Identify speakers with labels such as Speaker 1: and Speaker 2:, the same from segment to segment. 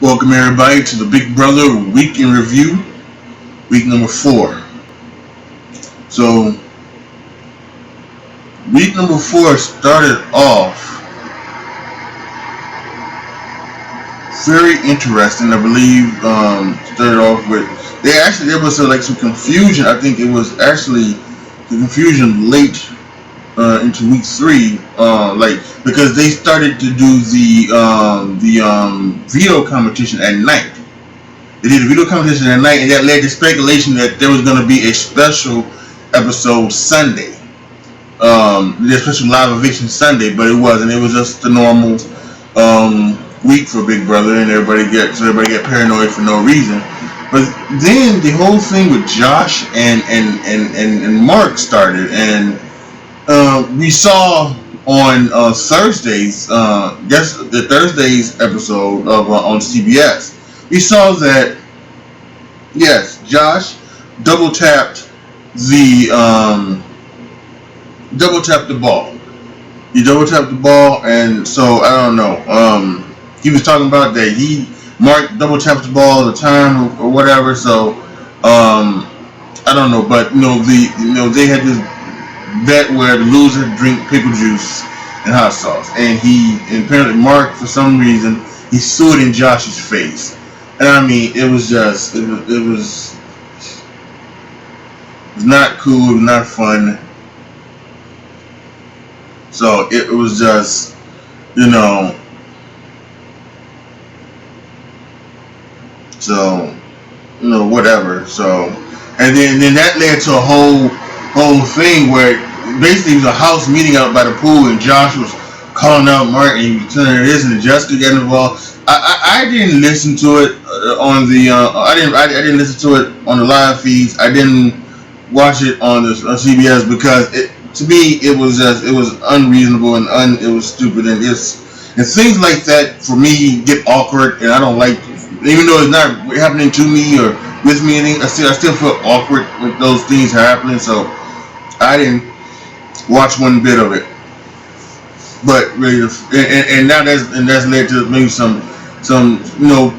Speaker 1: Welcome everybody to the Big Brother Week in Review, week number 4. So, week number 4 started off very interesting. I believe started off with there was some confusion. I think it was actually the confusion late into week 3, because they started to do the veto competition at night. They did a video competition at night, and that led to speculation that there was going to be a special episode Sunday. There's a special live eviction Sunday, but it wasn't. It was just the normal week for Big Brother, and everybody get paranoid for no reason. But then the whole thing with Josh and Mark started, and we saw on Thursdays, the Thursday's episode of on CBS. We saw that, yes, Josh double tapped the ball. He double tapped the ball, and so I don't know. He was talking about that Mark double taps the ball all the time or whatever. So I don't know, but they had this bet where the loser drink pickle juice and hot sauce, and apparently Mark, for some reason, he threw it in Josh's face. And I mean, it was not cool, it was not fun. So it was just, whatever. So, and then that led to a whole thing where basically it was a house meeting out by the pool, and Josh was calling out Mark, and he was telling her this, and Jessica got involved. I didn't listen to it on the I didn't listen to it on the live feeds. I didn't watch it on CBS because to me it was unreasonable and it was stupid, and things like that for me get awkward, and I don't like, even though it's not happening to me or with me, I still feel awkward when those things are happening. So I didn't watch one bit of it. But really, and now that's led to maybe some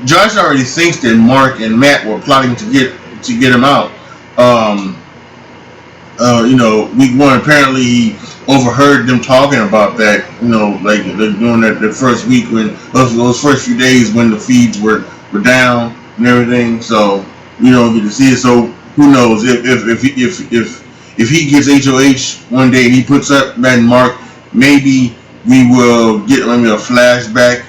Speaker 1: Josh already thinks that Mark and Matt were plotting to get him out. Week 1, apparently he overheard them talking about that. Like they're doing that the first week, when those first few days when the feeds were down and everything. So we don't get to see it. So who knows if he gets HOH one day and he puts up that Mark, maybe we will get maybe a flashback,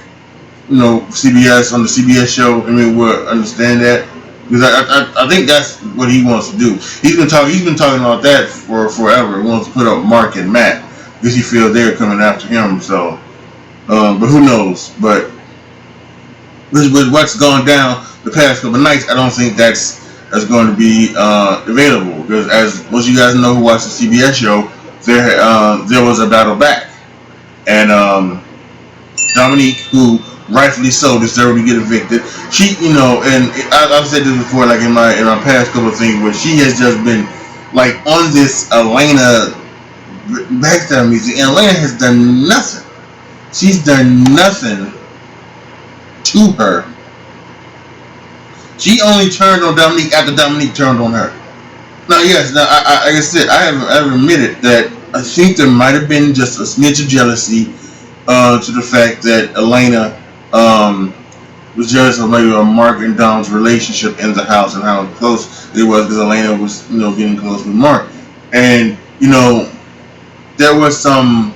Speaker 1: CBS on the CBS show. I mean, we'll understand that, because I think that's what he wants to do. He's been talking about that for forever. He wants to put up Mark and Matt because he feels they're coming after him. So, but who knows? But with what's gone down the past couple of nights, I don't think that's going to be available, because as most of you guys know who watch the CBS show, there was a battle back. And Dominique, who rightfully so deserved to get evicted, she, and I've said this before, like in my past couple of things, where she has just been like on this Elena backstab music, and Elena has done nothing. She's done nothing to her. She only turned on Dominique after Dominique turned on her. Now, yes, like I said, I have admitted that I think there might have been just a smidge of jealousy to the fact that Elena was jealous of maybe Mark and Dom's relationship in the house and how close it was, because Elena was, getting close with Mark. And, there were some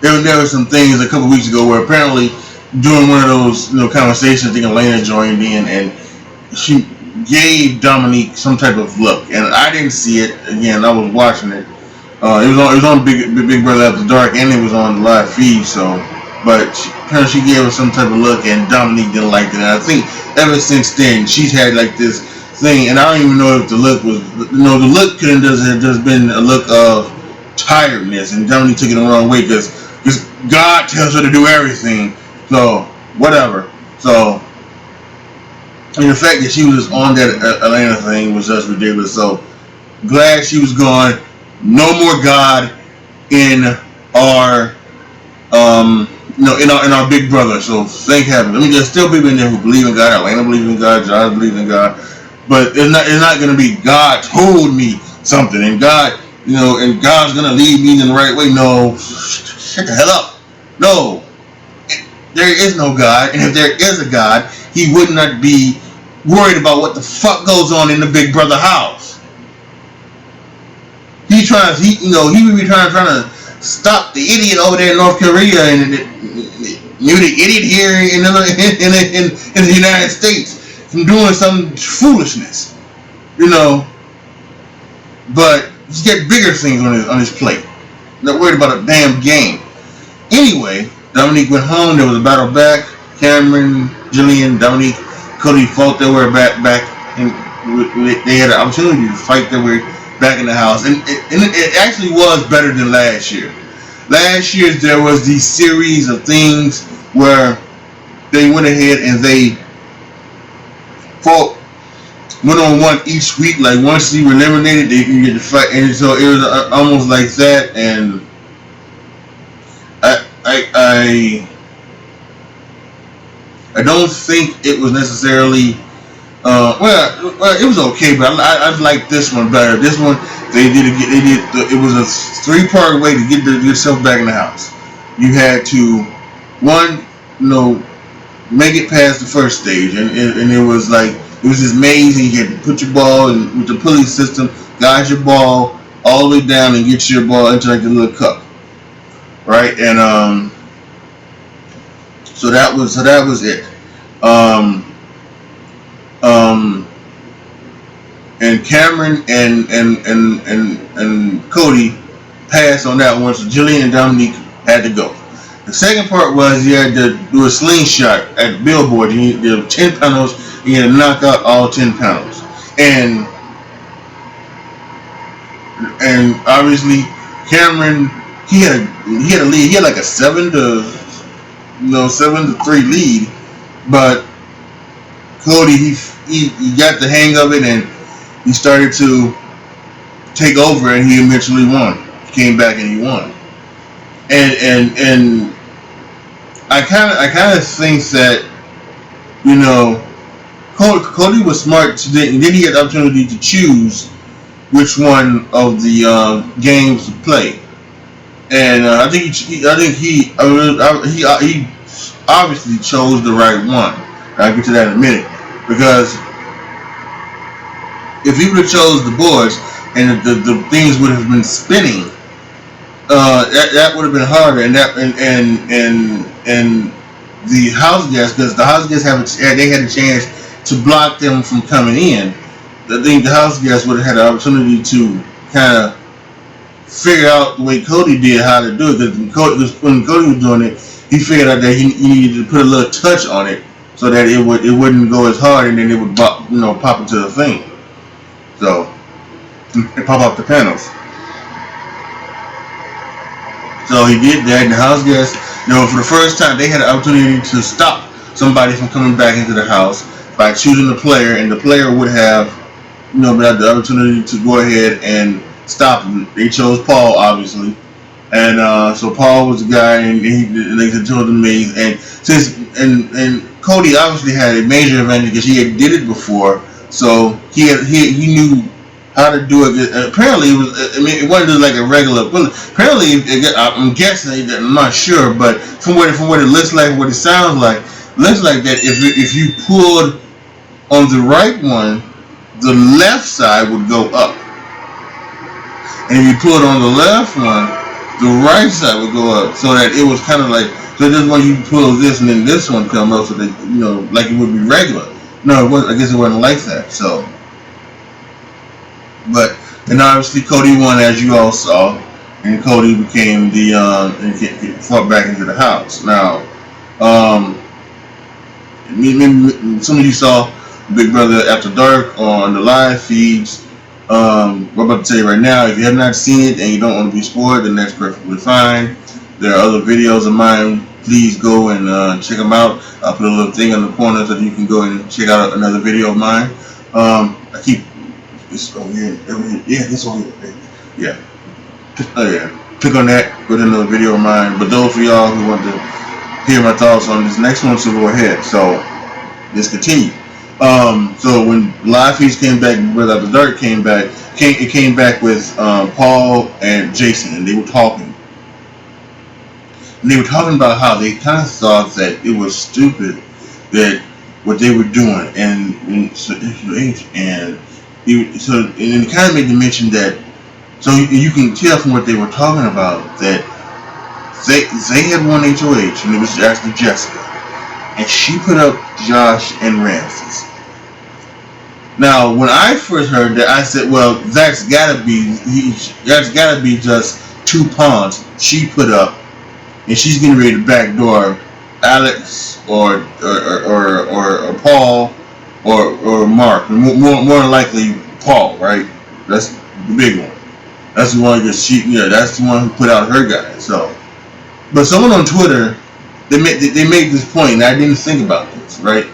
Speaker 1: things a couple weeks ago where apparently during one of those conversations, I think Elena joined in and she gave Dominique some type of look, and I didn't see it. Again, I was watching it. It was on Big Brother After Dark, and it was on the live feed. So, but she gave her some type of look, and Dominique didn't like it. And I think ever since then she's had like this thing, and I don't even know if the look was, the look could have just been a look of tiredness, and Dominique took it the wrong way because God tells her to do everything. So whatever. So, and the fact that she was on that Atlanta thing was just ridiculous. So glad she was gone. No more God in our in our big brother. So thank heaven. I mean, there's still people in there who believe in God. Atlanta believes in God. Josh believes in God. But it's not going to be God told me something, and God, and God's going to lead me in the right way. No, shut the hell up. No, there is no God, and if there is a God, He would not be worried about what the fuck goes on in the big brother house. He would be trying to stop the idiot over there in North Korea and the idiot here in the United States from doing some foolishness, But he's got bigger things on his plate. Not worried about a damn game. Anyway, Dominique went home. There was a battle back. Cameron, Jillian, Dominique, Cody fought their way back, and they had an opportunity to fight their way back in the house. And it actually was better than last year. Last year there was these series of things where they went ahead and they fought one-on-one each week. Like once you were eliminated, they can get to fight, and so it was almost like that. And I don't think it was necessarily well, it was okay, but I liked this one better. This one it was a 3-part way to get yourself back in the house. You had to make it past the first stage, and it was like it was this maze, and you had to put your ball in with the pulley system, guide your ball all the way down, and get your ball into like the little cup, right? And so that was it. And Cameron and Cody passed on that one, so Jillian and Dominique had to go. The second part was you had to do a slingshot at Billboard. There were 10 panels, and you had to knock out all 10 panels. And obviously Cameron, he had a lead. He had like a 7-3 lead, but Cody he got the hang of it, and he started to take over, and he eventually won. He came back and he won. And I kind of think that Cody was smart today, and then he had the opportunity to choose which one of the games to play. And I think he obviously chose the right one. I'll get to that in a minute, because if he would have chose the boards and the things would have been spinning, that would have been harder. And the house guests, because the house guests they had a chance to block them from coming in. I think the house guests would have had the opportunity to kind of figure out the way Cody did how to do it. Because when Cody was doing it, he figured out that he needed to put a little touch on it so that it wouldn't go as hard, and then it would pop into the thing. So it pop up the panels. So he did that, and the house guests, for the first time, they had an opportunity to stop somebody from coming back into the house by choosing the player, and the player would have, had the opportunity to go ahead and stop him. They chose Paul, obviously, and so Paul was the guy, and they told the maze, and and Cody obviously had a major advantage because he had did it before, so he knew how to do it. Apparently, it wasn't like a regular bullet. Apparently, I'm guessing, I'm not sure, but from what it looks like, what it sounds like, looks like that if you pulled on the right one, the left side would go up, and if you pulled on the left one, the right side would go up, so that it was kind of like, so this one you pull this and then this one come up, so that like it would be regular. No, it wasn't. I guess it wasn't like that. So, but and obviously Cody won, as you all saw, and Cody became the and fought back into the house. Now, some of you saw Big Brother After Dark on the live feeds. We're about to tell you right now, if you have not seen it and you don't want to be spoiled, then that's perfectly fine. There are other videos of mine. Please go and check them out. I'll put a little thing on the corner so that you can go and check out another video of mine. I keep this over here. Yeah, this over here. Yeah. Oh yeah. Click on that. Go to another video of mine. But those for y'all who want to hear my thoughts on this next one, so go ahead. So let's continue. So when Live Feast came back, Brother After Dark came back. It came back with Paul and Jason, and they were talking. And they were talking about how they kind of thought that it was stupid that what they were doing, and so and it kind of made them mention that. So you can tell from what they were talking about that they had won HOH, and it was actually Jessica, and she put up Josh and Ramses. Now, when I first heard that, I said, "Well, that's gotta be just two pawns she put up, and she's getting ready to backdoor Alex or Paul or Mark. More likely Paul, right? That's the big one. That's the one that's the one who put out her guy. So, but someone on Twitter they made this point, and I didn't think about this, right?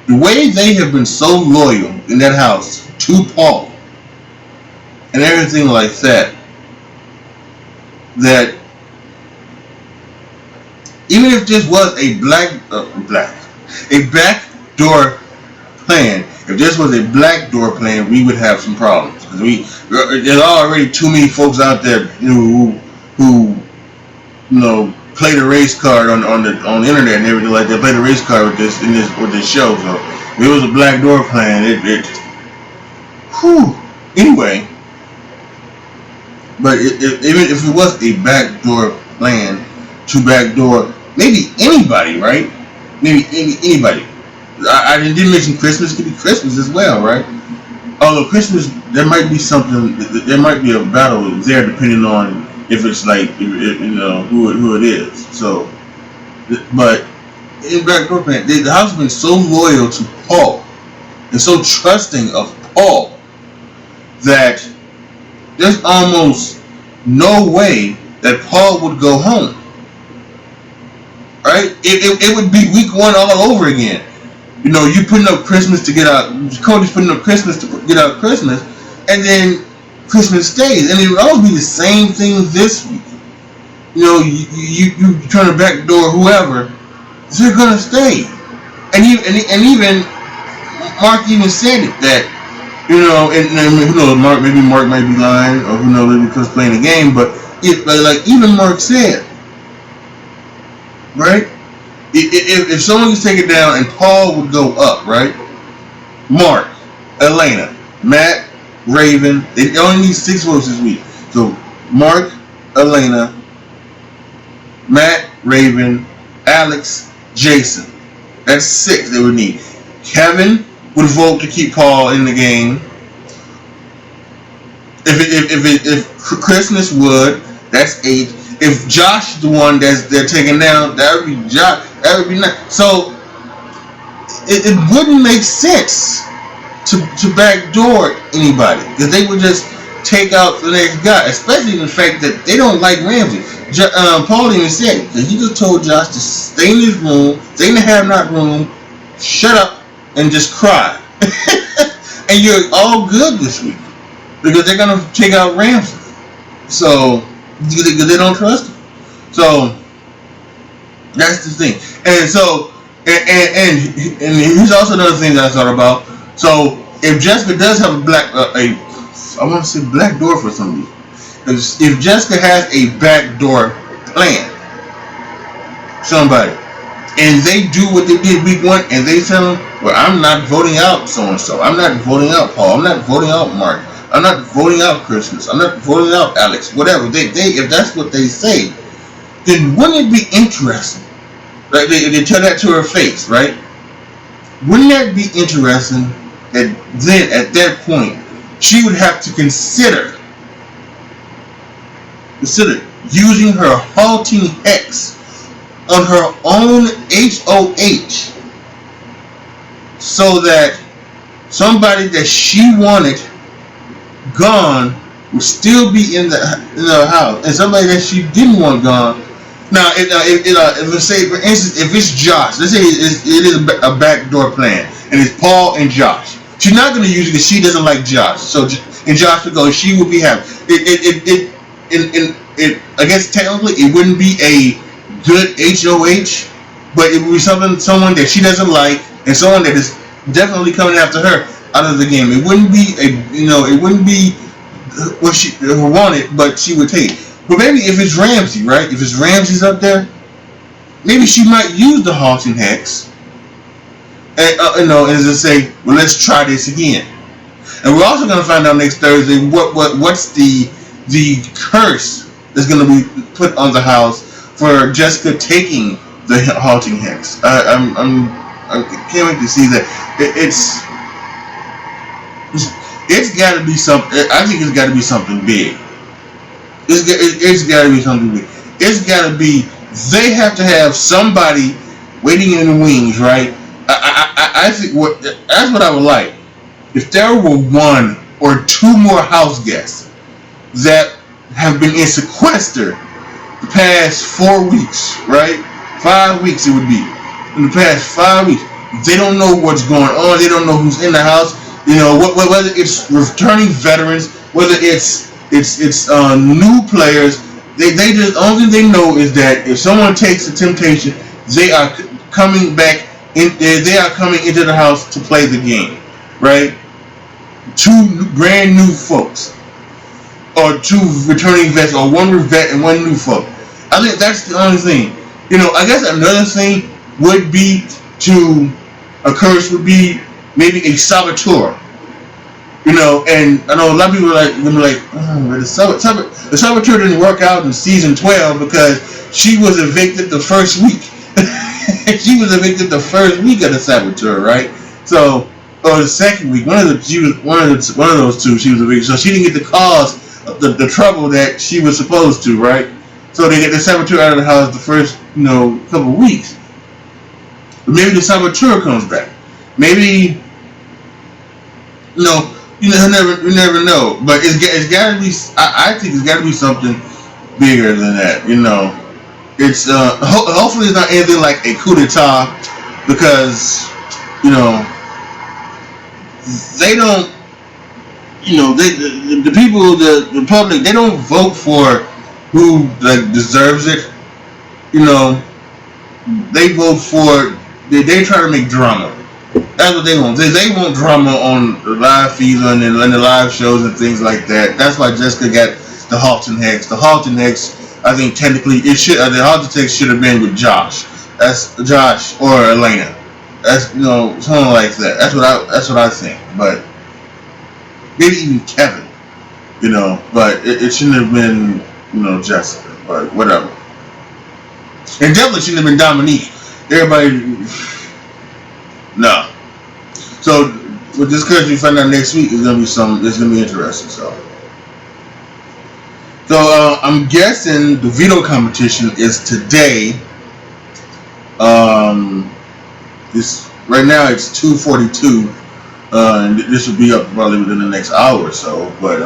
Speaker 1: The way they have been so loyal in that house to Paul and everything like that, that even if this was a backdoor plan, if this was a backdoor plan, we would have some problems, because there's already too many folks out there who play the race card on the internet and everything like that. Play the race card with this show. So if it was a backdoor plan, anyway. But even if it was a backdoor plan to backdoor maybe anybody, right? Maybe anybody. I didn't mention Christmas. It could be Christmas as well, right? Although Christmas, there might be something. There might be a battle there, depending on if it's like who it is. So, but in backdoor plan, the house has been so loyal to Paul and so trusting of Paul that there's almost no way that Paul would go home. Right? It would be week one all over again. You putting up Christmas to get out. Cody's putting up Christmas to get out Christmas, and then Christmas stays, and it would always be the same thing this week. You trying to backdoor whoever, they're gonna stay, and even Mark even said it that and who knows, maybe Mark might be lying, or who knows, maybe because playing a game, but like even Mark said, right? If someone gets taken down and Paul would go up, right? Mark, Elena, Matt, Raven, they only need 6 votes this week. So Mark, Elena, Matt, Raven, Alex, Jason. That's 6 they would need. Kevin would vote to keep Paul in the game. If Christmas would, that's 8. If Josh is the one they're taking down, that would be Josh. That would be nice. So it wouldn't make sense to backdoor anybody, because they would just take out the next guy, especially the fact that they don't like Ramsey. Paul even said it, because he just told Josh to stay in his room, stay in the have-not room, shut up, and just cry. And you're all good this week, because they're going to take out Ramsey. So, because they don't trust him. So, that's the thing. And so, and here's also another thing that I thought about. So, if Jessica does have I want to say black door for some reason. If Jessica has a backdoor plan, somebody, and they do what they did week 1, and they tell them, well, I'm not voting out so-and-so. I'm not voting out Paul. I'm not voting out Mark. I'm not voting out Christmas. I'm not voting out Alex. Whatever. If that's what they say, then wouldn't it be interesting? Like they tell that to her face, right? Wouldn't that be interesting that then at that point she would have to consider using her halting hex on her own HOH so that somebody that she wanted gone would still be in the house, and somebody that she didn't want gone. Now, let's say, for instance, if it's Josh, let's say it is a backdoor plan, and it's Paul and Josh. She's not going to use it because she doesn't like Josh. So, and Josh would go, she would be happy. I guess technically it wouldn't be a good HOH, but it would be someone that she doesn't like, and someone that is definitely coming after her out of the game. It wouldn't be it wouldn't be what she wanted, but she would take. But maybe if it's Ramsey, right? If it's Ramsey's up there, maybe she might use the Halton Hex, and and just say, well, let's try this again. And we're also going to find out next Thursday what's the curse that's going to be put on the house for Jessica taking the Halting Hex. I can't wait to see that. It's got to be something. I think it's got to be something big. It's got to be something big. It's got to be. They have to have somebody waiting in the wings, right? I think that's what I would like. If there were one or two more house guests that have been in sequester the past 4 weeks, right? 5 weeks it would be. In the past 5 weeks, they don't know what's going on. They don't know who's in the house. Whether it's returning veterans, whether it's new players. They just, only thing they know is that if someone takes the temptation, they are coming back in. They are coming into the house to play the game, right? Two brand new folks, or two returning vets, or one vet and one new folk. I think that's the only thing. I guess another thing would be a curse would be maybe a saboteur. And I know a lot of people are like, the saboteur didn't work out in season 12 because she was evicted the first week. She was evicted the first week of the saboteur, right? So, or the second week, one of those two, she was evicted. So she didn't get the cause of the trouble that she was supposed to, right? So they get the saboteur out of the house the first, couple of weeks. But maybe the saboteur comes back. Maybe, you never know. But it's got to be. I think it's got to be something bigger than that. It's hopefully it's not anything like a coup d'état, because they don't. The people, the public, they don't vote for who deserves it. They vote for. They try to make drama. That's what they want. They want drama on the live feeds and the live shows and things like that. That's why Jessica got the Halton Hex. The Halton Hex, I think technically the Halton Hex should have been with Josh. That's Josh or Elena. That's someone like that. That's what I think. But maybe even Kevin. But it shouldn't have been Jessica. But whatever. And definitely shouldn't have been Dominique. Everybody. No. So with this curse we find out next week is gonna be it's gonna be interesting. So I'm guessing the veto competition is today. This right now it's 2:42, and this will be up probably within the next hour or so. But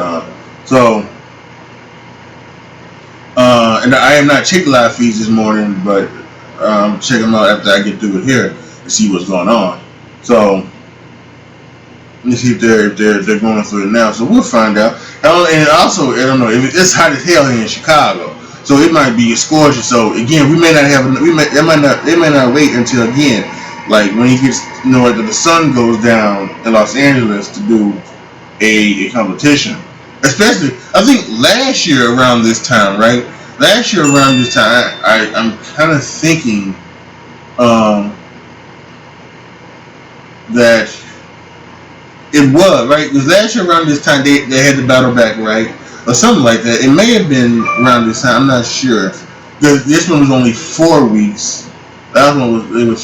Speaker 1: and I am not checking live feeds this morning, but I'm checking them out after I get through it here to see what's going on. So let's see if they're going through it now. So we'll find out. And also, I don't know, it's hot as hell here in Chicago, so it might be scorching. So again, they might not wait until again, like when it gets after the sun goes down in Los Angeles to do a competition. Especially, I think last year around this time, right? Last year around this time, I'm kind of thinking that it was, right? Because last year around this time, they had the battle back, right? Or something like that. It may have been around this time, I'm not sure. This one was only 4 weeks. That one was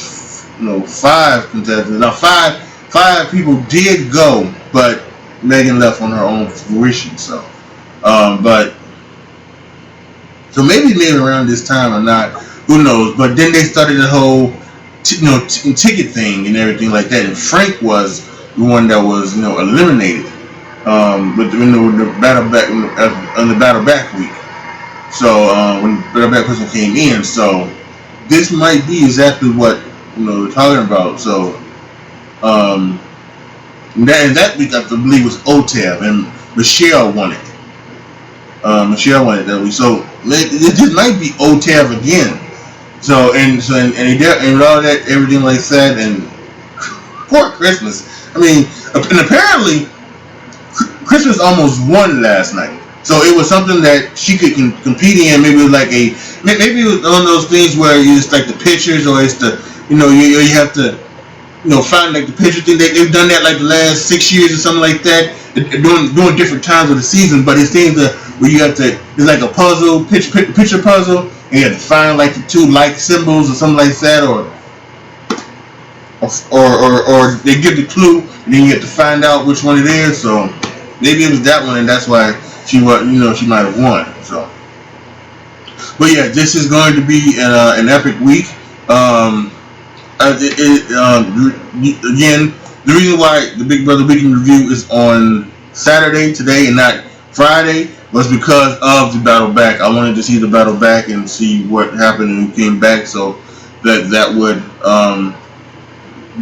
Speaker 1: 5 contestants. Now, five people did go, but Megan left on her own fruition, so. So maybe around this time or not, who knows? But then they started the whole, ticket thing and everything like that. And Frank was the one that was, eliminated, with the battle back on the battle back week. So when the battle back person came in, so this might be exactly what they're talking about. So that week I believe was OTEV, and Michelle won it. Michelle won it that week. So this might be OTEV again. And he did, and all that, everything like that, and poor Christmas. I mean, and apparently Christmas almost won last night. So it was something that she could compete in. Maybe it was like maybe it was one of those things where it's like the pictures, or it's the, you have to, find like the picture thing. They've done that like the last 6 years or something like that, doing different times of the season. But it's things that where you have to, it's like a puzzle, picture puzzle, and you have to find like the two like symbols or something like that, or they give the clue, and then you have to find out which one it is. So maybe it was that one, and that's why she might have won. So, but yeah, this is going to be an epic week. Again, the reason why the Big Brother Weekend Review is on Saturday today and not Friday was because of the battle back. I wanted to see the battle back and see what happened and who came back, so that would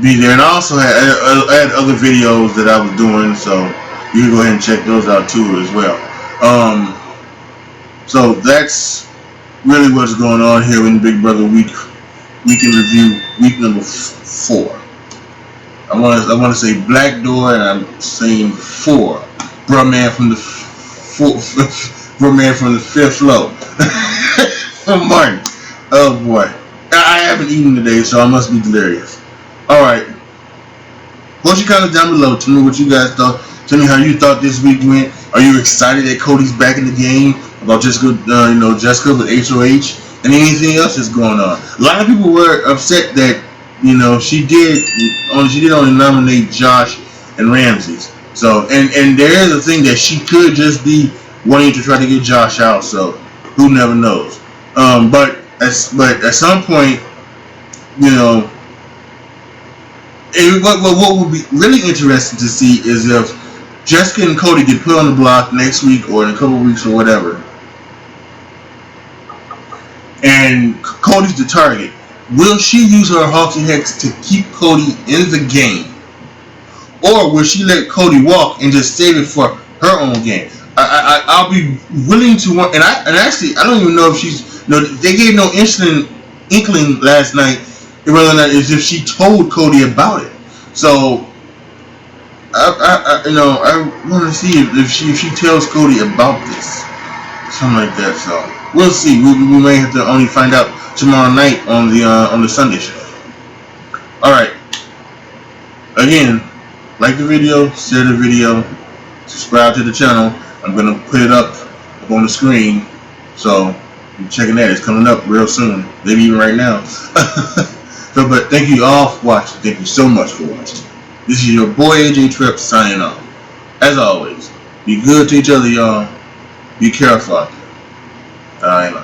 Speaker 1: be there. And I also had other videos that I was doing, so you can go ahead and check those out too as well. So that's really what's going on here in Big Brother Weekend Review, week number 4. I want to say Black Door, and I'm saying 4. Bro man from the fifth floor. From Martin. Oh boy, I haven't eaten today, so I must be delirious. All right. Post your comments down below. Tell me what you guys thought. Tell me how you thought this week went. Are you excited that Cody's back in the game? About Jessica with HOH, and anything else that's going on? A lot of people were upset that she did only nominate Josh and Ramses. So and there is a thing that she could just be wanting to try to get Josh out. So who never knows? But at some point, what would be really interesting to see is if Jessica and Cody get put on the block next week or in a couple of weeks or whatever, and Cody's the target. Will she use her Hawks and Hex to keep Cody in the game, or will she let Cody walk and just save it for her own game? I'll be willing to want, and actually I don't even know if she's. They gave no inkling last night whether or not as if she told Cody about it. So I want to see if she tells Cody about this, something like that. So we'll see. We may have to only find out tomorrow night on the Sunday show. All right. Again, like the video, share the video, subscribe to the channel. I'm gonna put it up on the screen, so you're checking that. It's coming up real soon, maybe even right now. So, but thank you all for watching. Thank you so much for watching. This is your boy AJ Tripp signing off. As always, be good to each other, y'all. Be careful out there.